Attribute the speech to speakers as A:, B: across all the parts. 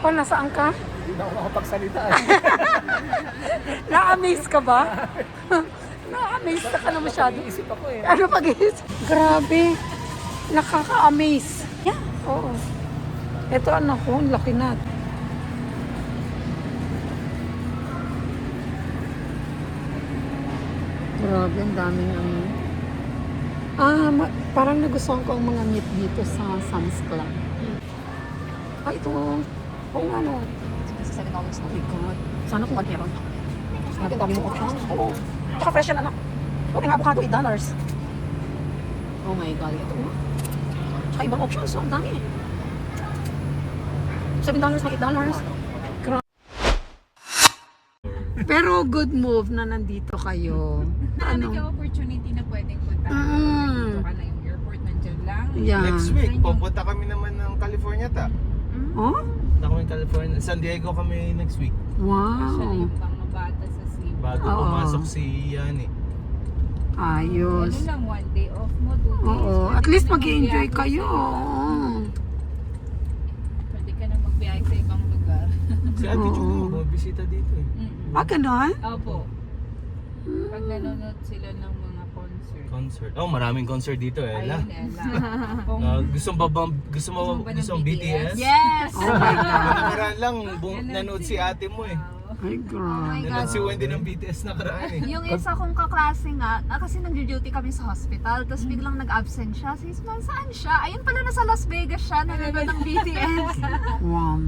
A: Papa, nasaan ka?
B: Hindi na ako makapagsalita.
A: Na-amaze ka ba? Na-amaze ka na masyado.
B: Isip ako eh.
A: Ano pag-iisip? Grabe. Nakaka-amaze. Yeah. Oo. Ito anak ko, ang laki na. Grabe, ang daming ano. Parang nagustuhan ko ang mga meat dito sa Sam's Club. Ito. Oo nga no.
C: Sa $7 na.
A: Oh my God. Sana kung ano meron. Sana ang dami mong options. Oo. Tsaka fresh yan anak. Okay nga, avocado $8. Oh my God. Ito. Tsaka ibang options. Ang dami. $7 na $8. Pero good move na nandito kayo.
C: Marami kang opportunity na pwedeng puntahan. Dito ka na yung airport, nandyan lang.
A: Yeah.
D: Next week, pupunta kami naman ng California ta.
A: Oh?
D: Punta kami ng California. San Diego kami next week.
C: Actually,
A: Wow.
C: yung mga bata sa sleep.
D: Bago
A: Oo.
D: pumasok si Yani.
A: Ayos.
C: Ano lang, 1 day off mo, 2 days.
A: Oo.
C: Pwede
A: At least
C: ka na
A: mag-i-enjoy
C: magbiyahe
A: kayo.
C: sa-
A: Oo.
C: Pwede ka na magbiyahe sa ibang lugar.
D: Si Ate
A: Oo.
D: Chong bumibisita dito eh.
A: Ganon?
C: Opo. Pag nanonood sila ng mga concert.
D: Concert. Oh, maraming concert dito eh.
C: Ayun, Ella. Kung
D: Gusto mo ba
C: ng
D: gusto mo BTS?
C: Yes!
A: Oh my God.
D: Nakaraan lang nanood si ate mo eh.
A: Ay, grabe.
D: Nanood si Wendy ng BTS nakaraan eh.
E: Yung isa kong kaklase nga, kasi nag-duty kami sa hospital, tapos biglang nag-absent siya. Sis, man, saan siya? Ayun pala, nasa Las Vegas siya, nanonood ng BTS.
A: Wow.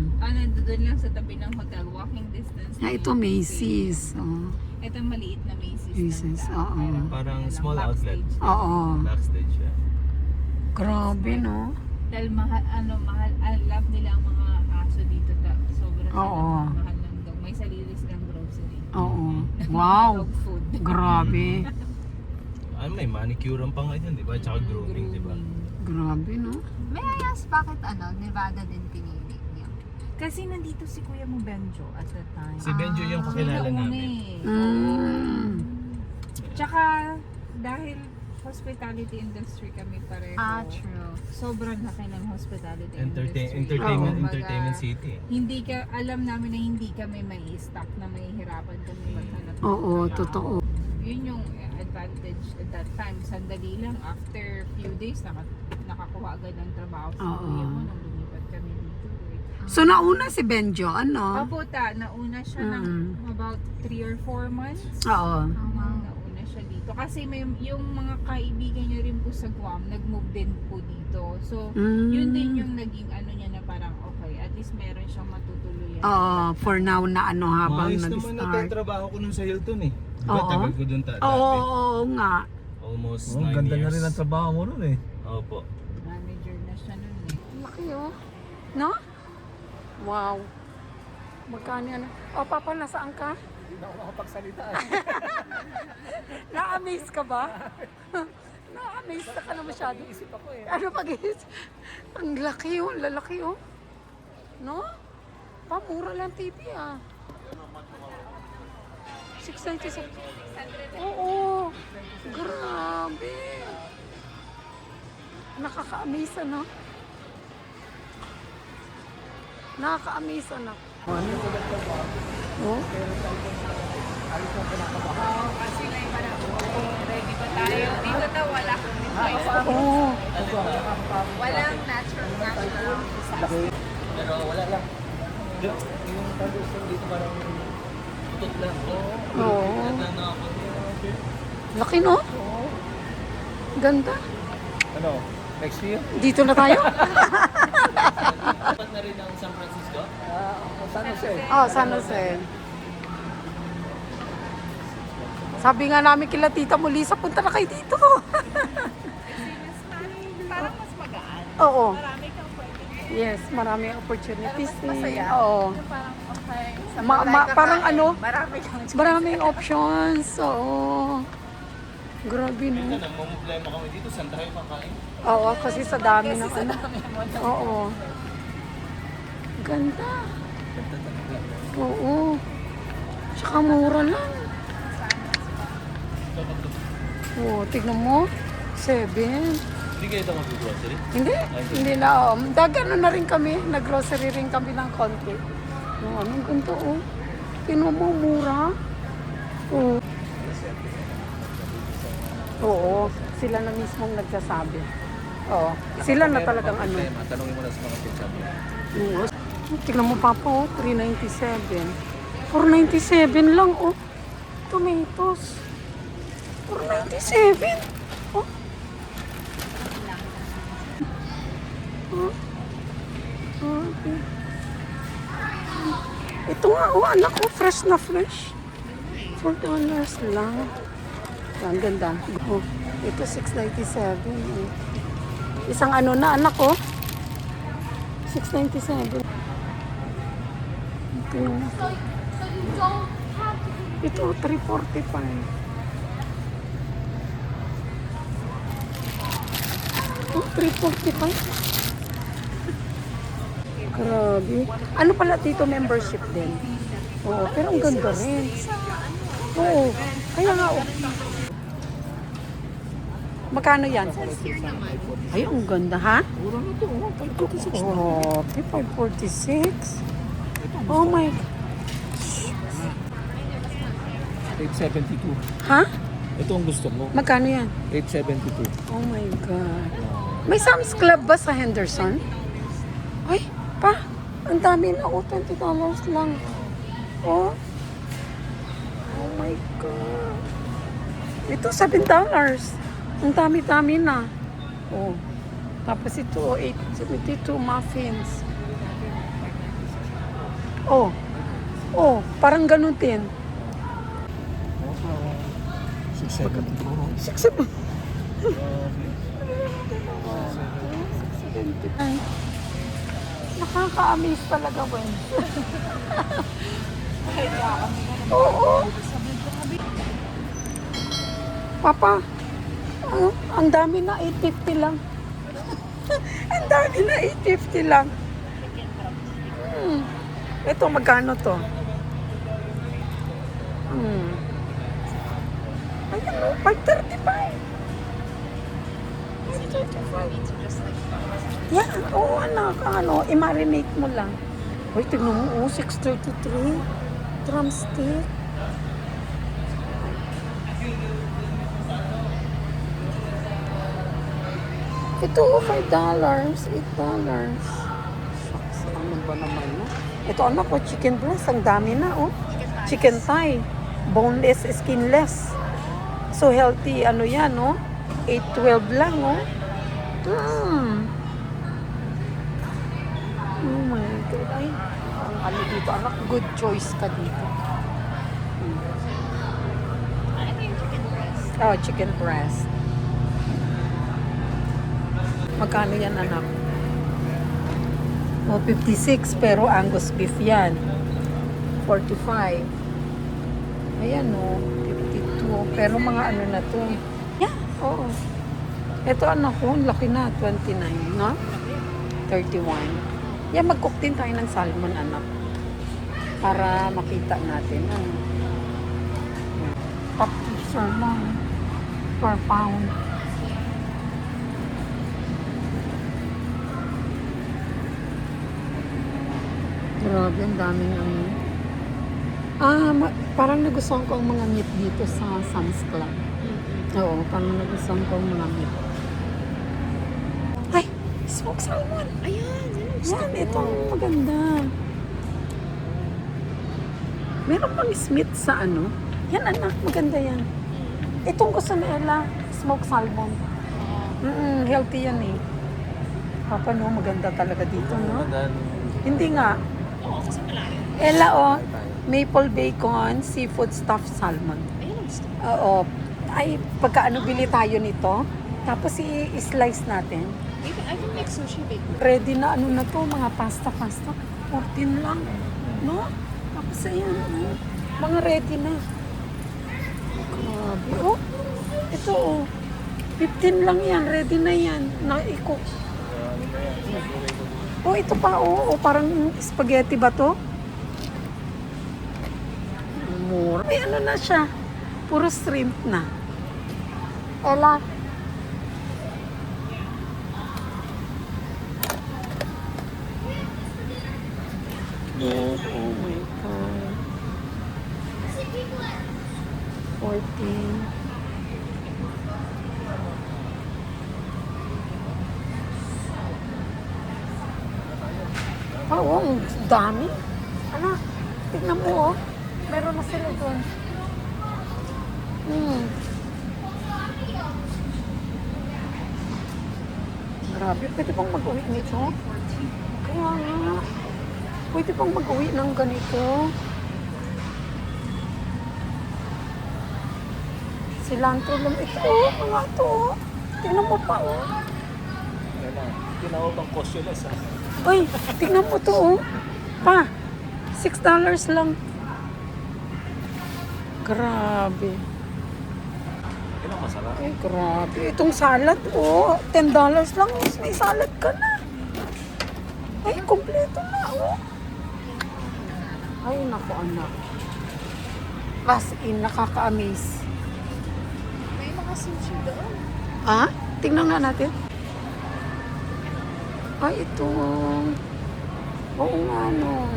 C: Doon lang sa tabi ng hotel, walking distance.
A: Ito Macy's. Oh.
C: Ito maliit na Macy's.
A: Macy's, oo.
D: Parang small outlet.
A: Oo.
D: Backstage siya.
A: Grabe, no?
C: Dahil mahal, love nila ang mga aso dito. Sobrang
A: Oo.
C: mahal ng dog. May sarili silang grocery.
A: Oo. Wow.
C: Dog food.
A: Grabe.
D: May manicure pa nga dyan, di ba? Tsaka grooming, di ba?
A: Grabe, no?
E: May I ask, bakit Nevada din pinili niyo?
C: Kasi nandito si Kuya mo Benjo at that time.
D: Si Benjo yung kakilala
C: Sila una
D: namin.
C: eh.
A: Mm.
C: Tsaka dahil hospitality industry kami pareho.
E: True.
C: Sobrang laki ng hospitality industry.
D: Entertainment,
A: Oo.
D: entertainment city.
C: Hindi ka, alam namin na hindi kami may stock na may hirapan kami maghanap ng
A: Oo,
C: trabaho.
A: totoo.
C: Yun yung advantage at that time. Sandali lang, after few days, nakakuha agad ng trabaho sa
A: Oo.
C: kuya mo nung lumipat kami dito. Eh.
A: So, nauna si Benjo, ano?
C: Pabuta, nauna siya ng about 3 or 4 months.
A: Oo.
C: Nauna siya dito. Kasi may, yung mga kaibigan niya rin po sa Guam, nag-move din po dito. So, yun din yung naging ano niya na parang okay, at least meron siyang matutuluyan.
A: Oo, for now na ano habang
D: Maayos naman
A: nag-start.
D: nagtatrabaho ko nun sa Hilton eh. Diba
A: Oo.
D: tagal ko dun dati?
A: Oo, nga.
D: Almost 9
B: Oh,
D: years.
B: ganda na rin ang trabaho mo nun eh.
D: Opo.
C: Manager na siya nun eh.
A: Laki, oh. No? Wow. Magkano yan? Oh, Papa, nasaan ka?
B: Hindi na ako makapagsalita.
A: Na-amaze ka ba? Na-amaze ka na masyado.
B: Isip ako eh.
A: Ano pag-iisip? Ang laki, oh. Lalaki, oh. No? Mura lang TV, ah. 697. Oo. Grabe. Nakaka-amaze, ano? Nakaka-amaze, ano? Oh?
C: Kasi may parang ready ba tayo? Dito daw wala kang choice.
A: Oo.
C: Walang natural.
D: Pero wala lang. Yung transition dito parang tutok lang.
A: Oo.
D: Ano ako.
A: Laki, no? Ganda.
B: Ano? Next year?
A: Dito na tayo?
D: Dapat na rin ang San Francisco?
B: San Jose.
A: Oh, San Jose. Sabi nga namin kila Tita Molisa, punta na kayo dito.
C: Parang mas magaan.
A: Oo.
C: Marami kang pwede.
A: Yes, marami opportunities.
C: Pero mas masaya.
A: Oo.
C: Parang okay. Sa
A: Parang ano,
C: marami kang
A: maraming options. Oo. Grabe, no?
D: Nang problema kami dito, saan tayo kakain?
A: Oo, kasi sa dami ng ano. Oo. Ganda. Oo. Tsaka mura lang. Oo, tignan mo. 7.
D: Hindi kayo ito mag-grocery?
A: Hindi na. Dagano na rin kami. Nag-grocery rin kami ng konti. Anong ganito, oh. Pinumumura. Oh. Oo, sila na mismong nagsasabi. Oo, sila na talagang ano.
B: Tanungin mo na sa mga ketchup.
A: Oo. Tignan mo papa, oh, 397. 497 lang, oh. Tomatoes. 497. Oh. Oh. Okay. Ito nga, oh, anak ko, fresh na fresh. $4 lang. Ang ganda. Oh, ito 697. Oh. Isang ano na, anak ko. 697. Ito, 345. Oh, 345. Grabe. Ano pala dito, membership din? Oo, pero ang ganda rin. Oo, kaya nga, oh. Magkano yan? Ay, ang ganda, ha?
B: Mura na ito, 546.
A: Oh, 546. Oh my.
B: 872.
A: Ha?
B: Ito ang gusto mo.
A: Magkano yan?
B: 872.
A: Oh my God. May Sam's Club ba sa Henderson? Ay, pa. Ang dami na. Oh, $20 lang. Oh. Oh my God. Ito, $7. Ang dami-dami na. Oh. Tapos ito, 872 muffins. Oh. Oh, parang ganun din.
B: 672.
A: 670. Ay. Nakaka-amaze talaga, Wen. Oo. Papa, ang dami na 850 lang. Ang dami na 850 lang. Ito, magkano to? Ayan o, 535. 535. Yan, oo anak, i-marinate mo lang. Uy, tignan mo, 633. Drumstick. Ito, $5, $8. Shucks, ano ba naman, no? Ito, anak ko, chicken breast. Ang dami na, oh. Chicken thigh. Boneless, skinless. So, healthy, ano yan, no? 812 lang, oh. Oh my God. Ay, ang ano dito, anak. Good choice ka dito. Oh, chicken breast. Magkano yan, anak? Oh, 56, pero Angus beef yan. 45. Ayan, oh, 52. Pero mga ano na to. Yeah, oo. Ito, anak ko, laki na, 29, no? 31. Yan, mag-cook din tayo ng salmon, anak. Para makita natin. Top picture lang. Per pound. Grabe, ang daming ano. Parang nagustuhan ko ang mga meat dito sa Sam's Club. Oo, parang nagustuhan ko ang mga meat. Ay! Smoked salmon!
E: Ayan,
A: Yan, itong maganda. Meron pang Smith sa ano. Yan, anak, maganda yan. Itong gusto ni Ella, smoked salmon. Healthy yan eh. Papa, no, maganda talaga dito, no? Hindi nga. Ella, oh, maple bacon, seafood stuffed salmon. Oo. Ay, pagka bili tayo nito, tapos i-slice natin.
E: I can make sushi bacon.
A: Ready na na to, mga pasta. 14 lang. No? Tapos ayan, no? Mga ready na. Grabe. Oh, ito oh. 15 lang yan, ready na yan. Na-i-cook. Oh, ito pa oh. Parang spaghetti ba to? Mura. May ano na siya. Puro shrimp na. Ella. notebook. Oh my God. 14. Oo, ang dami. Ano? Tignan mo, oh. Meron na sila doon. Grabe, pwede pang mag-uwi nito. Kaya nga. Pwede pang mag-uwi ng ganito. Cilantro lang ito, mga to. Tingnan mo pa, oh.
B: Yan lang. Tinawag ang kosyulas ha.
A: Uy, tingnan mo to, oh. Pa, $6 lang. Grabe.
B: Yan ang masarap.
A: Ay, grabe. Itong salad, oh. $10 lang. May salad ka na. Ay, kompleto na, oh. Ay, naku, anak. As in, nakaka-amaze.
E: May mga sushi doon.
A: Ah? Tingnan nga natin. Ay, ito. Oo nga, no.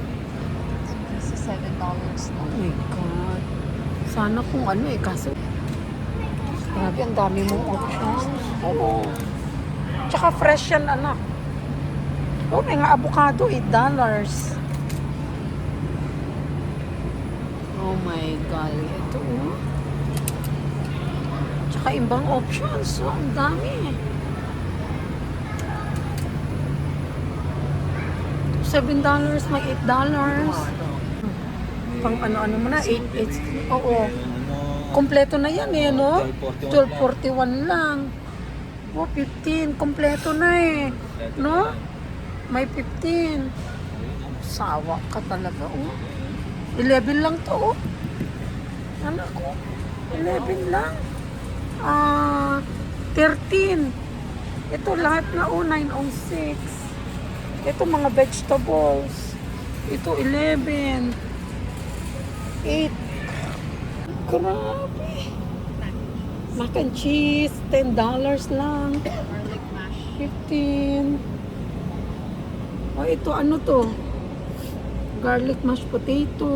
E: Sa $7
A: Oh
E: lang.
A: my God. Sana kung ano eh, kaso grabe, ang dami mong options. Oo. Tsaka fresh yan, anak. Oh, may nga avocado, $8. Oh my God. Ito, oh. Tsaka ibang options. So, ang dami. $7, may $8. Pang ano-ano mo na, 8. Oo. Kompleto na yan eh, no? 12.41 lang. Oh, 15. Kompleto na eh. No? May 15. Sawa ka talaga, oh. 11 lang to, oh. Ano ko? 11 lang. 13. Ito lahat na, oh, 906. Ito mga vegetables. Ito 11. 8. Grabe. Mac and cheese, $10 lang.
E: Garlic mash.
A: 15. Oh, ito ano to? Garlic mashed potato.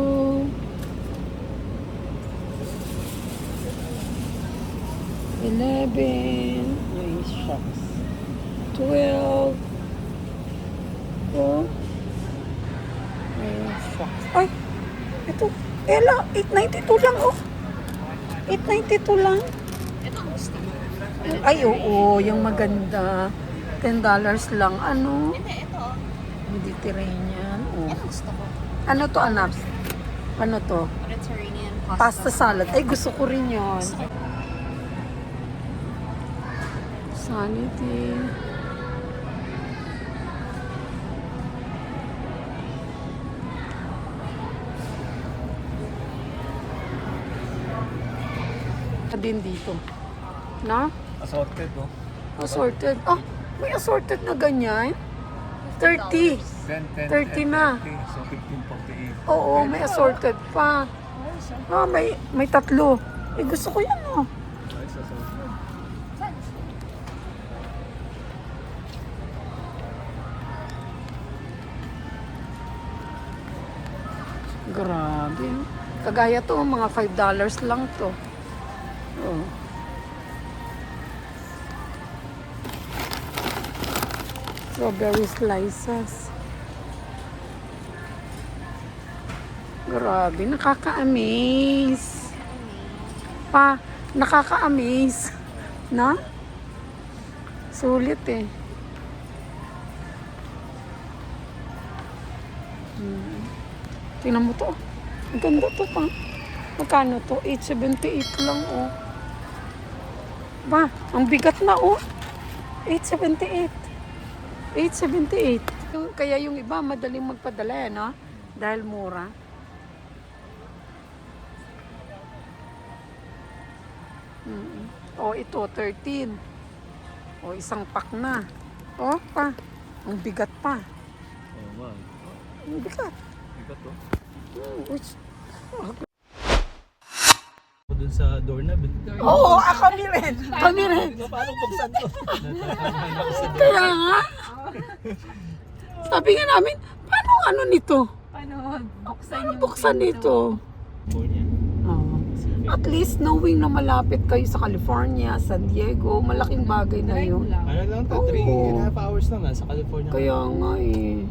A: 11. Ay, shucks. 12. Oh. Ay, shucks. Ay, ito. Ella, 892 lang, oh. 892 lang.
E: Ito ang gusto mo.
A: Ay, oo, yung maganda. $10 lang. Ano?
E: Hindi, ito.
A: Mediterranean. Oh.
E: Ito ang gusto ko.
A: Ano to, anak? Ano to?
E: Mediterranean
A: Pasta salad. Ay, gusto ko rin yun. Sanity. Din dito. No?
B: Assorted, no?
A: Assorted. Ah, may assorted na ganyan. 30.
B: 10,
A: 30 na.
B: 20, so 15.48.
A: Oo, may assorted pa. Ah, may tatlo. Eh, gusto ko yan, oh.
B: Nice assorted.
A: Grabe. Kagaya to, mga $5 lang to. Oh. Strawberry slices. Grabe, nakaka-amaze. Pa, nakaka-amaze. Na? Sulit eh. Tingnan mo to. Ang ganda to pa. Magkano to? 878 lang, oh. Ba, ang bigat na, oh. 878. 878. Kaya yung iba, madaling magpadala, no? Dahil mura. Oh, ito, 13. Oh, isang pack na. Oh, pa. Ang bigat pa.
B: Oo nga.
A: Ang bigat.
B: Bigat to.
A: Which,
D: Doon sa doorknob.
A: oo, kami rin. Kami rin.
B: Paano buksan to?
A: Kaya nga. Sabi nga namin, paano ano nito?
C: Paano buksan
A: Ano
C: yung
A: buksan
C: pinto?
A: dito?
D: California.
A: Oh. At least knowing na malapit kayo sa California, San Diego, malaking bagay na
C: Drive
A: yun.
C: lang.
D: Ano lang to,
A: Oo.
D: 3.5 hours lang nasa California.
A: Kaya nga eh.